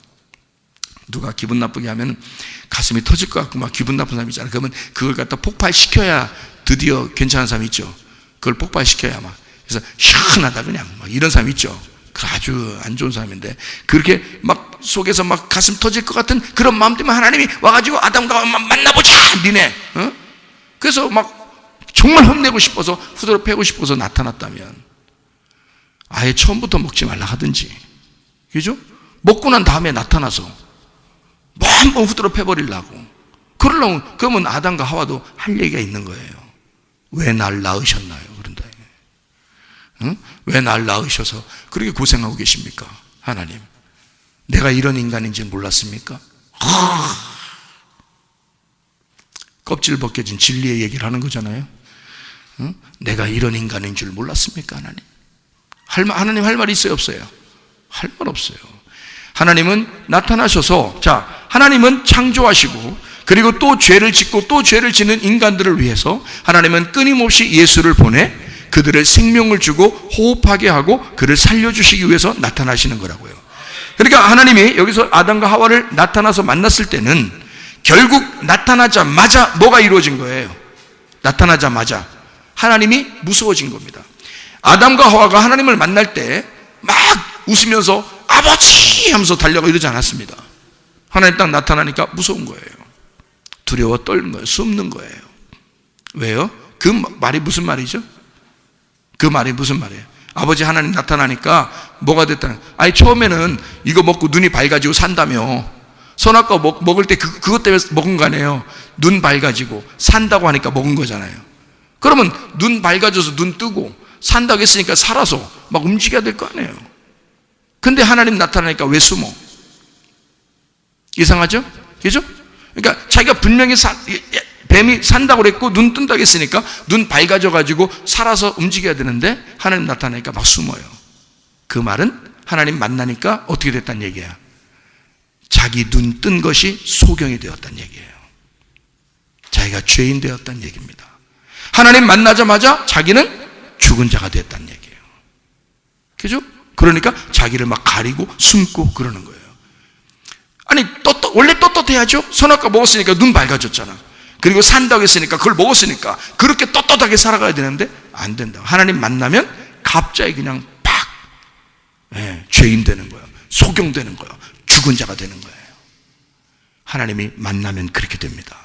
누가 기분 나쁘게 하면 가슴이 터질 것 같고 막 기분 나쁜 사람 있잖아요. 그러면 그걸 갖다 폭발시켜야 드디어 괜찮은 사람 있죠. 그걸 폭발시켜야 막 그래서 시원하다 그냥 막 이런 사람 있죠. 아주 안 좋은 사람인데 그렇게 막 속에서 막 가슴 터질 것 같은 그런 마음 때문에 하나님이 와가지고 아담과 하와 만나보자 니네. 그래서 막 정말 혼내고 싶어서 후드로 패고 싶어서 나타났다면 아예 처음부터 먹지 말라 하든지, 그죠? 먹고 난 다음에 나타나서 뭐 한번 후드로 패버리려고 그러면 아담과 하와도 할 얘기가 있는 거예요. 왜 날 낳으셨나요? 그런다. 왜 날 낳으셔서 그렇게 고생하고 계십니까? 하나님, 내가 이런 인간인지 몰랐습니까? 껍질 벗겨진 진리의 얘기를 하는 거잖아요. 내가 이런 인간인 줄 몰랐습니까? 하나님 할 말 있어요? 없어요? 할 말 없어요. 하나님은 나타나셔서, 자, 하나님은 창조하시고 그리고 또 죄를 짓고 또 죄를 짓는 인간들을 위해서 하나님은 끊임없이 예수를 보내 그들을 생명을 주고 호흡하게 하고 그를 살려주시기 위해서 나타나시는 거라고요. 그러니까 하나님이 여기서 아담과 하와를 나타나서 만났을 때는 결국 나타나자마자 뭐가 이루어진 거예요? 나타나자마자 하나님이 무서워진 겁니다. 아담과 하와가 하나님을 만날 때 막 웃으면서 아버지 하면서 달려가 이러지 않았습니다. 하나님 딱 나타나니까 무서운 거예요. 두려워 떨는 거예요. 숨는 거예요. 왜요? 그 말이 무슨 말이죠? 그 말이 무슨 말이에요? 아버지 하나님 나타나니까 뭐가 됐다는, 아니 처음에는 이거 먹고 눈이 밝아지고 산다며, 선악과 먹을 때 그것 때문에 먹은 거 아니에요. 눈 밝아지고 산다고 하니까 먹은 거잖아요. 그러면 눈 밝아져서 눈 뜨고 산다고 했으니까 살아서 막 움직여야 될 거 아니에요. 근데 하나님 나타나니까 왜 숨어? 이상하죠? 그죠? 그러니까 자기가 분명히 뱀이 산다고 그랬고 눈 뜬다고 했으니까 눈 밝아져 가지고 살아서 움직여야 되는데 하나님 나타나니까 막 숨어요. 그 말은 하나님 만나니까 어떻게 됐다는 얘기야? 자기 눈 뜬 것이 소경이 되었다는 얘기예요. 자기가 죄인 되었다는 얘기입니다. 하나님 만나자마자 자기는 죽은 자가 됐다는 얘기예요. 그죠? 그러니까 자기를 막 가리고 숨고 그러는 거예요. 아니 원래 떳떳해야죠. 선악과 먹었으니까 눈 밝아졌잖아. 그리고 산다고 했으니까 그걸 먹었으니까 그렇게 떳떳하게 살아가야 되는데 안 된다. 하나님 만나면 갑자기 그냥 팍 죄인 되는 거예요. 소경 되는 거예요. 죽은 자가 되는 거예요. 하나님이 만나면 그렇게 됩니다.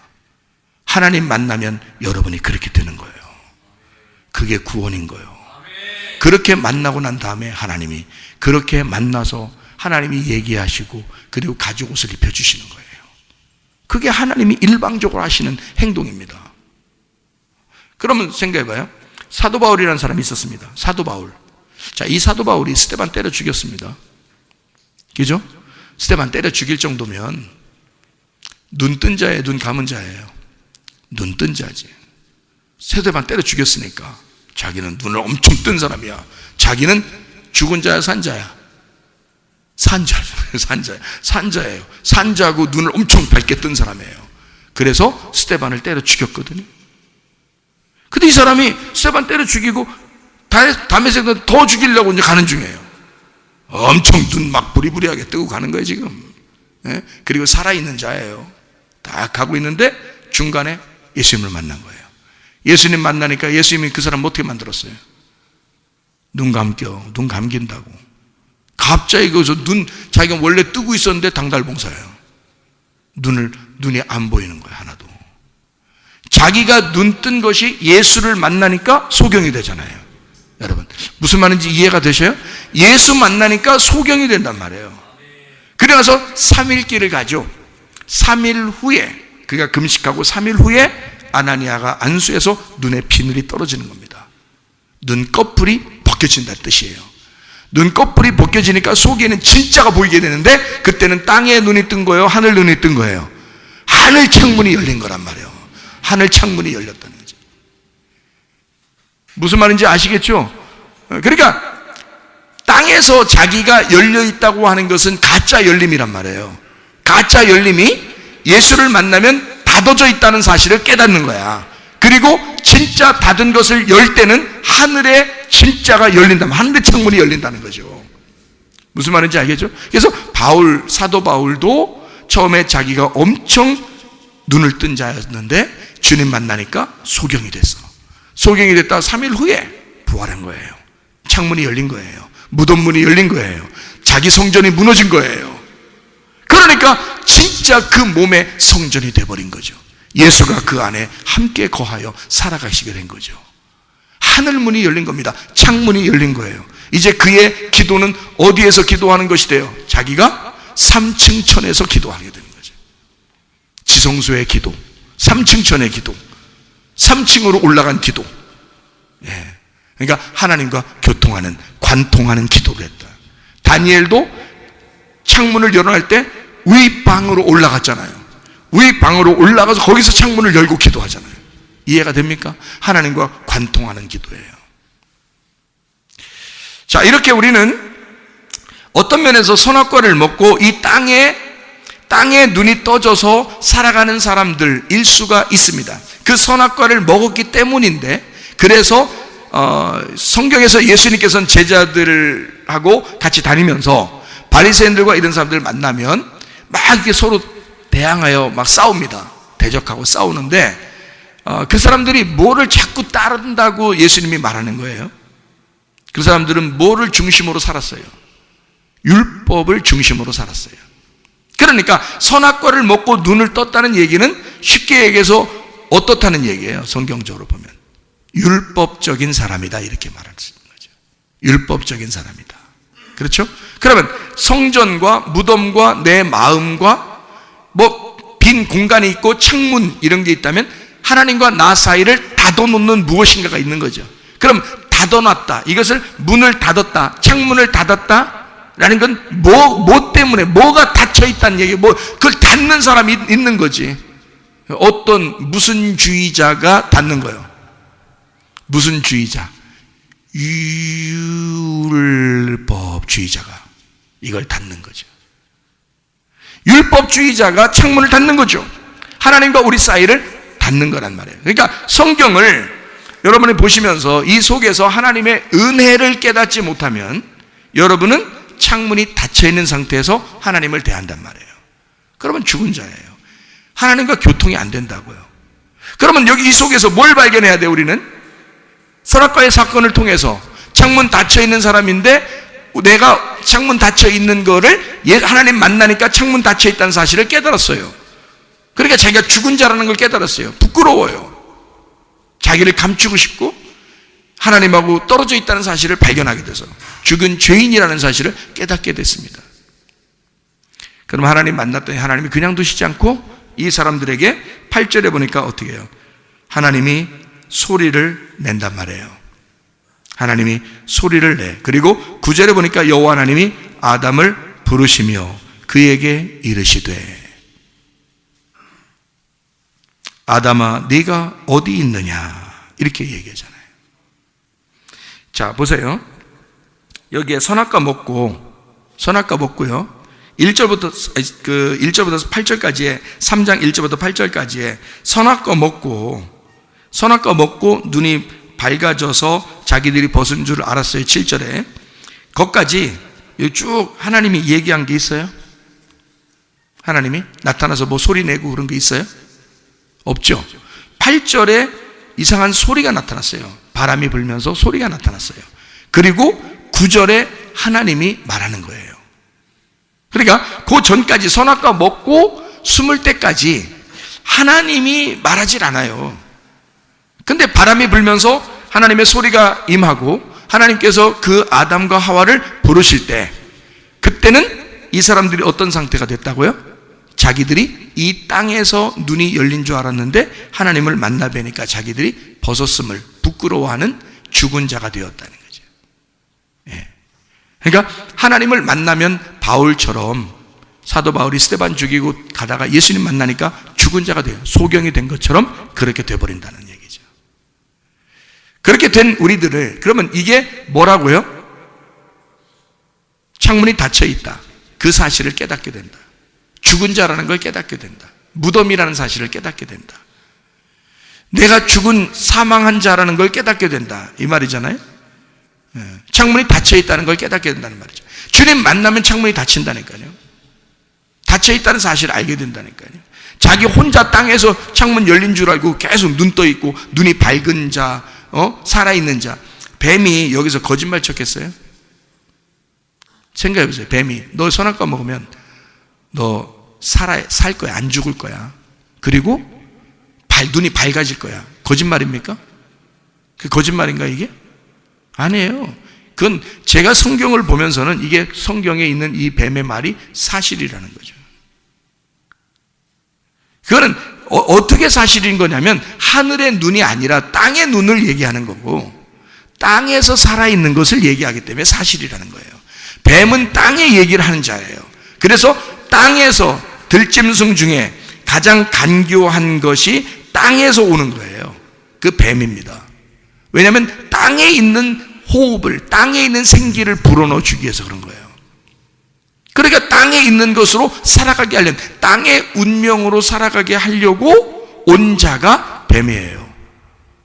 하나님 만나면 여러분이 그렇게 되는 거예요. 그게 구원인 거예요. 그렇게 만나고 난 다음에 하나님이 그렇게 만나서 하나님이 얘기하시고 그리고 가죽 옷을 입혀주시는 거예요. 그게 하나님이 일방적으로 하시는 행동입니다. 그러면 생각해봐요. 사도 바울이라는 사람이 있었습니다. 사도 바울. 자, 이 사도 바울이 스데반 때려 죽였습니다. 그죠? 스데반 때려 죽일 정도면 눈 뜬 자예요, 눈 감은 자예요? 눈 뜬 자지. 스데반 때려 죽였으니까 자기는 눈을 엄청 뜬 사람이야. 자기는 죽은 자야, 산 자야? 산자예요. 산자고 눈을 엄청 밝게 뜬 사람이에요. 그래서 스데반을 때려 죽였거든요. 근데 이 사람이 스데반 때려 죽이고 다메섹을 더 죽이려고 이제 가는 중이에요. 엄청 눈 막 부리부리하게 뜨고 가는 거예요, 지금. 그리고 살아있는 자예요. 다 가고 있는데 중간에 예수님을 만난 거예요. 예수님 만나니까 예수님이 그 사람 어떻게 만들었어요? 눈 감긴다고. 갑자기 거기서 자기가 원래 뜨고 있었는데 당달봉사예요. 눈이 안 보이는 거예요, 하나도. 자기가 눈 뜬 것이 예수를 만나니까 소경이 되잖아요. 여러분, 무슨 말인지 이해가 되셔요? 예수 만나니까 소경이 된단 말이에요. 그래서 3일길을 가죠. 3일 후에, 그가 금식하고 3일 후에 아나니아가 안수해서 눈에 비늘이 떨어지는 겁니다. 눈꺼풀이 벗겨진다는 뜻이에요. 눈꺼풀이 벗겨지니까 속에는 진짜가 보이게 되는데 그때는 땅에 눈이 뜬 거예요? 하늘 눈이 뜬 거예요? 하늘 창문이 열린 거란 말이에요. 하늘 창문이 열렸다는 거죠. 무슨 말인지 아시겠죠? 그러니까 땅에서 자기가 열려 있다고 하는 것은 가짜 열림이란 말이에요. 가짜 열림이 예수를 만나면 닫아져 있다는 사실을 깨닫는 거야. 그리고 진짜 닫은 것을 열 때는 하늘에 진짜가 열린다면 하늘의 창문이 열린다는 거죠. 무슨 말인지 알겠죠? 그래서 사도 바울도 처음에 자기가 엄청 눈을 뜬 자였는데 주님 만나니까 소경이 됐어. 소경이 됐다 3일 후에 부활한 거예요. 창문이 열린 거예요. 무덤 문이 열린 거예요. 자기 성전이 무너진 거예요. 그러니까 진짜 그 몸의 성전이 돼버린 거죠. 예수가 그 안에 함께 거하여 살아가시게 된 거죠. 하늘문이 열린 겁니다. 창문이 열린 거예요. 이제 그의 기도는 어디에서 기도하는 것이 돼요? 자기가 3층 천에서 기도하게 되는 거죠. 지성소의 기도, 3층 천의 기도, 3층으로 올라간 기도. 그러니까 하나님과 교통하는, 관통하는 기도를 했다. 다니엘도 창문을 열어할 때 위방으로 올라갔잖아요. 위방으로 올라가서 거기서 창문을 열고 기도하잖아요. 이해가 됩니까? 하나님과 관통하는 기도예요. 자, 이렇게 우리는 어떤 면에서 선악과를 먹고 이 땅에 눈이 떠져서 살아가는 사람들일 수가 있습니다. 그 선악과를 먹었기 때문인데, 그래서 성경에서 예수님께서는 제자들하고 같이 다니면서 바리새인들과 이런 사람들을 만나면 막 이렇게 서로 대항하여 막 싸웁니다. 대적하고 싸우는데 그 사람들이 뭐를 자꾸 따른다고 예수님이 말하는 거예요? 그 사람들은 뭐를 중심으로 살았어요? 율법을 중심으로 살았어요. 그러니까 선악과를 먹고 눈을 떴다는 얘기는 쉽게 얘기해서 어떻다는 얘기예요? 성경적으로 보면 율법적인 사람이다, 이렇게 말할 수 있는 거죠. 율법적인 사람이다. 그렇죠? 그러면 성전과 무덤과 내 마음과 빈 공간이 있고 창문 이런 게 있다면 하나님과 나 사이를 닫아놓는 무엇인가가 있는 거죠. 그럼 닫아놨다, 이것을 문을 닫았다, 창문을 닫았다 라는 건 뭐 때문에, 뭐가 닫혀있다는 얘기예요. 그걸 닫는 사람이 있는 거지. 무슨 주의자가 닫는 거예요. 무슨 주의자? 율법주의자가 이걸 닫는 거죠. 율법주의자가 창문을 닫는 거죠. 하나님과 우리 사이를 닫는 거란 말이에요. 그러니까 성경을 여러분이 보시면서 이 속에서 하나님의 은혜를 깨닫지 못하면 여러분은 창문이 닫혀있는 상태에서 하나님을 대한단 말이에요. 그러면 죽은 자예요. 하나님과 교통이 안 된다고요. 그러면 여기 이 속에서 뭘 발견해야 돼요? 우리는 선악과의 사건을 통해서 창문 닫혀있는 사람인데 내가 창문 닫혀있는 거를 하나님 만나니까 창문 닫혀있다는 사실을 깨달았어요. 그러니까 자기가 죽은 자라는 걸 깨달았어요. 부끄러워요. 자기를 감추고 싶고 하나님하고 떨어져 있다는 사실을 발견하게 돼서 죽은 죄인이라는 사실을 깨닫게 됐습니다. 그럼 하나님 만났더니 하나님이 그냥 두시지 않고 이 사람들에게 8절에 보니까 어떻게 해요? 하나님이 소리를 낸단 말이에요. 하나님이 소리를 내. 그리고 9절에 보니까 여호와 하나님이 아담을 부르시며 그에게 이르시되 아담아 네가 어디 있느냐 이렇게 얘기하잖아요. 자 보세요. 여기에 선악과 먹고요 1절부터 8절까지에 3장 1절부터 8절까지에 선악과 먹고 눈이 밝아져서 자기들이 벗은 줄 알았어요. 7절에 거기까지 쭉 하나님이 얘기한 게 있어요? 하나님이 나타나서 뭐 소리 내고 그런 게 있어요? 없죠. 8절에 이상한 소리가 나타났어요. 바람이 불면서 소리가 나타났어요. 그리고 9절에 하나님이 말하는 거예요. 그러니까 그 전까지 선악과 먹고 숨을 때까지 하나님이 말하질 않아요. 근데 바람이 불면서 하나님의 소리가 임하고 하나님께서 그 아담과 하와를 부르실 때 그때는 이 사람들이 어떤 상태가 됐다고요? 자기들이 이 땅에서 눈이 열린 줄 알았는데 하나님을 만나 뵈니까 자기들이 벗었음을 부끄러워하는 죽은 자가 되었다는 거죠. 예. 그러니까 하나님을 만나면 바울처럼 사도 바울이 스데반 죽이고 가다가 예수님 만나니까 죽은 자가 돼요. 소경이 된 것처럼 그렇게 돼버린다는 얘기죠. 그렇게 된 우리들을 그러면 이게 뭐라고요? 창문이 닫혀 있다. 그 사실을 깨닫게 된다. 죽은 자라는 걸 깨닫게 된다. 무덤이라는 사실을 깨닫게 된다. 내가 죽은 사망한 자라는 걸 깨닫게 된다. 이 말이잖아요. 창문이 닫혀 있다는 걸 깨닫게 된다는 말이죠. 주님 만나면 창문이 닫힌다니까요. 닫혀 있다는 사실을 알게 된다니까요. 자기 혼자 땅에서 창문 열린 줄 알고 계속 눈 떠 있고 눈이 밝은 자, 살아있는 자. 뱀이 여기서 거짓말 쳤겠어요? 생각해 보세요. 뱀이 너 선악과 먹으면 너 살 거야. 안 죽을 거야. 그리고 눈이 밝아질 거야. 거짓말입니까? 그 거짓말인가 이게? 아니에요. 그건 제가 성경을 보면서는 이게 성경에 있는 이 뱀의 말이 사실이라는 거죠. 그거는 어떻게 사실인 거냐면 하늘의 눈이 아니라 땅의 눈을 얘기하는 거고 땅에서 살아있는 것을 얘기하기 때문에 사실이라는 거예요. 뱀은 땅의 얘기를 하는 자예요. 그래서 땅에서 들짐승 중에 가장 간교한 것이 땅에서 오는 거예요. 그 뱀입니다. 왜냐하면 땅에 있는 호흡을, 땅에 있는 생기를 불어넣어 주기 위해서 그런 거예요. 그러니까 땅에 있는 것으로 살아가게 하려는, 땅의 운명으로 살아가게 하려고 온 자가 뱀이에요.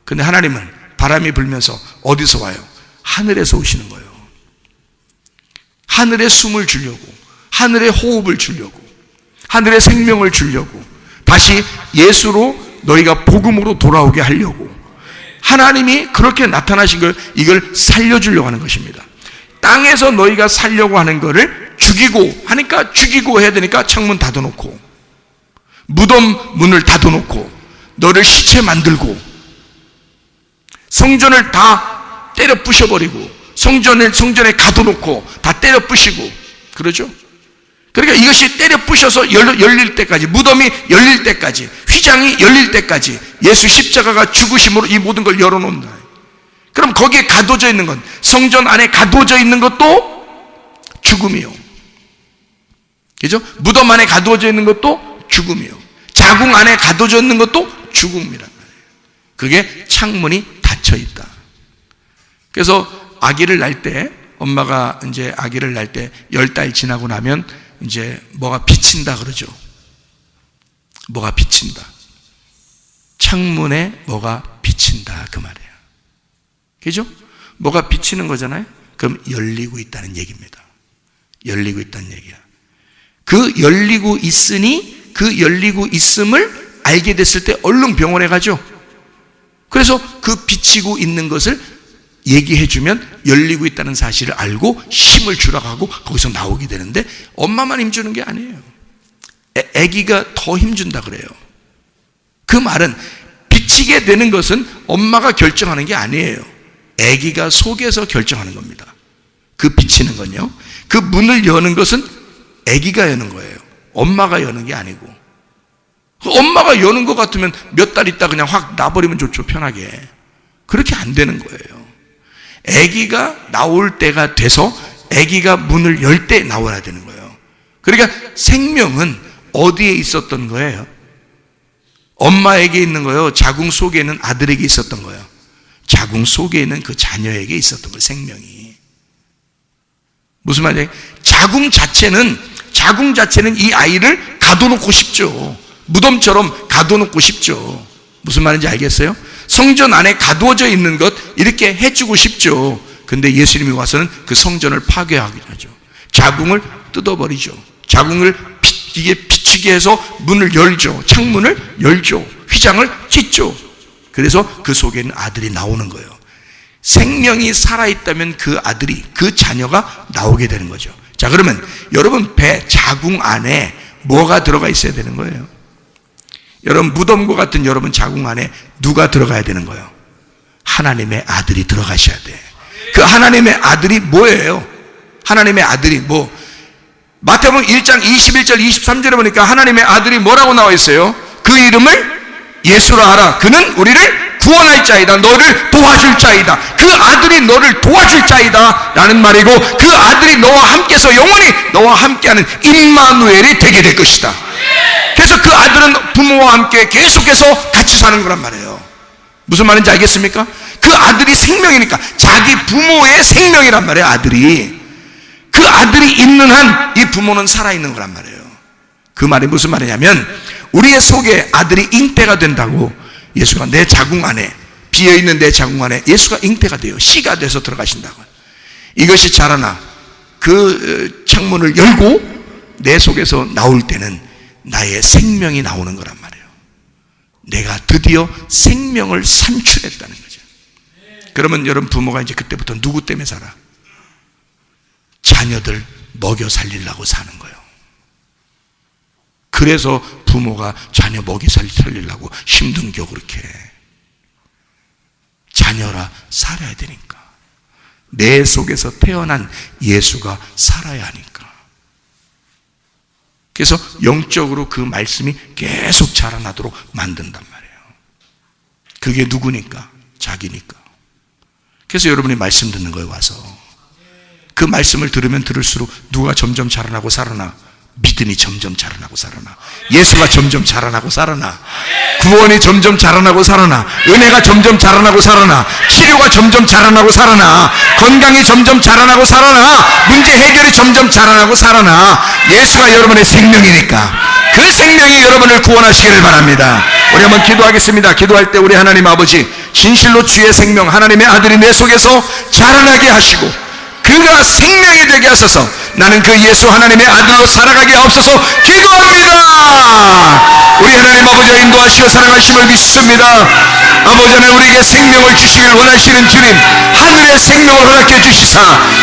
근데 하나님은 바람이 불면서 어디서 와요? 하늘에서 오시는 거예요. 하늘에 숨을 주려고, 하늘에 호흡을 주려고, 하늘의 생명을 주려고, 다시 예수로 너희가 복음으로 돌아오게 하려고 하나님이 그렇게 나타나신 걸, 이걸 살려주려고 하는 것입니다. 땅에서 너희가 살려고 하는 거를 죽이고 하니까, 죽이고 해야 되니까 창문 닫아놓고, 무덤 문을 닫아놓고, 너를 시체 만들고, 성전을 다 때려 부셔버리고, 성전에 가둬놓고 다 때려 부시고 그러죠. 그러니까 이것이 때려 부셔서 열릴 때까지, 무덤이 열릴 때까지, 휘장이 열릴 때까지 예수 십자가가 죽으심으로 이 모든 걸 열어놓는다. 그럼 거기에 가둬져 있는 건, 성전 안에 가둬져 있는 것도 죽음이요, 그죠? 무덤 안에 가두어져 있는 것도 죽음이요, 자궁 안에 가두어져 있는 것도 죽음이란 말이에요. 그게 창문이 닫혀 있다. 그래서 아기를 낳을 때, 엄마가 이제 아기를 낳을 때 10달 지나고 나면 이제 뭐가 비친다 그러죠. 뭐가 비친다. 창문에 뭐가 비친다 그 말이에요. 그죠? 뭐가 비치는 거잖아요. 그럼 열리고 있다는 얘기입니다. 열리고 있다는 얘기야. 그 열리고 있으니 그 열리고 있음을 알게 됐을 때 얼른 병원에 가죠. 그래서 그 비치고 있는 것을 얘기해주면 열리고 있다는 사실을 알고 힘을 주라고 하고 거기서 나오게 되는데, 엄마만 힘주는 게 아니에요. 아기가 더 힘준다 그래요. 그 말은 비치게 되는 것은 엄마가 결정하는 게 아니에요. 아기가 속에서 결정하는 겁니다. 그 비치는 건요, 그 문을 여는 것은 아기가 여는 거예요. 엄마가 여는 게 아니고. 엄마가 여는 것 같으면 몇 달 있다 그냥 확 놔버리면 좋죠, 편하게. 그렇게 안 되는 거예요. 아기가 나올 때가 돼서 아기가 문을 열 때 나와야 되는 거예요. 그러니까 생명은 어디에 있었던 거예요? 엄마에게 있는 거예요? 자궁 속에 있는 아들에게 있었던 거예요? 자궁 속에 있는 그 자녀에게 있었던 거예요, 생명이. 무슨 말이에요? 자궁 자체는 이 아이를 가둬놓고 싶죠. 무덤처럼 가둬놓고 싶죠. 무슨 말인지 알겠어요? 성전 안에 가두어져 있는 것 이렇게 해주고 싶죠. 근데 예수님이 와서는 그 성전을 파괴하죠. 자궁을 뜯어버리죠. 자궁을 이게 비치게 해서 문을 열죠. 창문을 열죠. 휘장을 찢죠. 그래서 그 속에 있는 아들이 나오는 거예요. 생명이 살아있다면 그 아들이, 그 자녀가 나오게 되는 거죠. 자, 그러면 여러분 배 자궁 안에 뭐가 들어가 있어야 되는 거예요? 여러분 무덤과 같은 여러분 자궁 안에 누가 들어가야 되는 거예요? 하나님의 아들이 들어가셔야 돼. 그 하나님의 아들이 뭐예요? 하나님의 아들이 뭐? 마태복음 1장 21절 23절에 보니까 하나님의 아들이 뭐라고 나와 있어요? 그 이름을 예수라 하라. 그는 우리를 구원할 자이다. 너를 도와줄 자이다. 그 아들이 너를 도와줄 자이다 라는 말이고, 그 아들이 너와 함께서 영원히 너와 함께하는 임마누엘이 되게 될 것이다. 그래서 그 아들은 부모와 함께 계속해서 같이 사는 거란 말이에요. 무슨 말인지 알겠습니까? 그 아들이 생명이니까 자기 부모의 생명이란 말이에요. 아들이, 그 아들이 있는 한 이 부모는 살아있는 거란 말이에요. 그 말이 무슨 말이냐면, 우리의 속에 아들이 잉태가 된다고. 예수가 내 자궁 안에, 비어있는 내 자궁 안에 예수가 잉태가 돼요. 씨가 돼서 들어가신다고. 이것이 자라나 그 창문을 열고 내 속에서 나올 때는 나의 생명이 나오는 거란 말이에요. 내가 드디어 생명을 산출했다는 거죠. 그러면 여러분 부모가 이제 그때부터 누구 때문에 살아? 자녀들 먹여 살리려고 사는 거예요. 그래서 부모가 자녀 먹여 살리려고 힘든 겨 그렇게. 자녀라 살아야 되니까. 내 속에서 태어난 예수가 살아야 하니까. 그래서 영적으로 그 말씀이 계속 자라나도록 만든단 말이에요. 그게 누구니까? 자기니까. 그래서 여러분이 말씀 듣는 거에 와서 그 말씀을 들으면 들을수록 누가 점점 자라나고 살아나? 믿음이 점점 자라나고 살아나. 예수가 점점 자라나고 살아나. 구원이 점점 자라나고 살아나. 은혜가 점점 자라나고 살아나. 치료가 점점 자라나고 살아나. 건강이 점점 자라나고 살아나. 문제 해결이 점점 자라나고 살아나. 예수가 여러분의 생명이니까 그 생명이 여러분을 구원하시기를 바랍니다. 우리 한번 기도하겠습니다. 기도할 때 우리 하나님 아버지, 진실로 주의 생명 하나님의 아들이 내 속에서 자라나게 하시고 그가 생명이 되게 하소서. 나는 그 예수 하나님의 아들로 살아가게 하옵소서 기도합니다. 우리 하나님 아버지가 인도하시고 사랑하심을 믿습니다. 아버지 하나님, 우리에게 생명을 주시길 원하시는 주님, 하늘의 생명을 허락해 주시사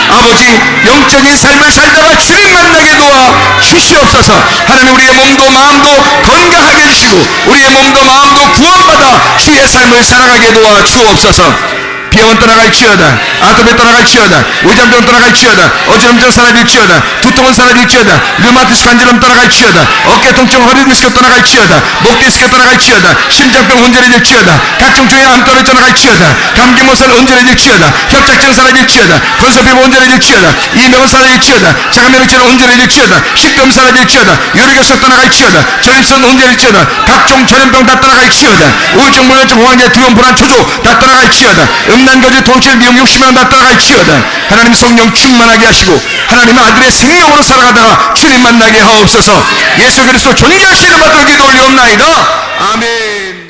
아버지 영적인 삶을 살다가 주님 만나게 도와 주시옵소서. 하나님, 우리의 몸도 마음도 건강하게 해주시고 우리의 몸도 마음도 구원받아 주의 삶을 살아가게 도와 주옵소서. 비염은 떠나갈지어다. 아토피 떠나갈지어다. 위장병 떠나갈지어다. 어지럼증 사라질지어다. 두통은 사라질지어다. 류마티스 간질염 떠나갈지어다. 어깨 통증, 허리 디스크 떠나갈지어다. 목 디스크 떠나갈지어다. 심장병 온전해질지어다. 각종 중의 암 떠나갈지어다. 감기 못살 온전해질지어다. 협착증 사라질지어다. 건설피부 온전해질지어다. 이명은 사라질지어다. 자가면역체는 온전해질지어다. 식도염 사라질지어다. 유리결석 떠나갈지어다. 전립선 온전해질지어다. 각종 전염병 다 떠나갈지어다. 우울증, 불면증, 공황제, 두려움, 불안, 초조 다 떠나갈지어다. 음란거지, 통칠, 미움, 욕심만 다 떠나갈지어다. 하나님 성령 충만하게 하시고 하나님의 아들의 생명으로 살아가다가 주님 만나게 하옵소서. 예수 그리스도 존귀하신 이름으로 기도 올리옵나이다. 아멘.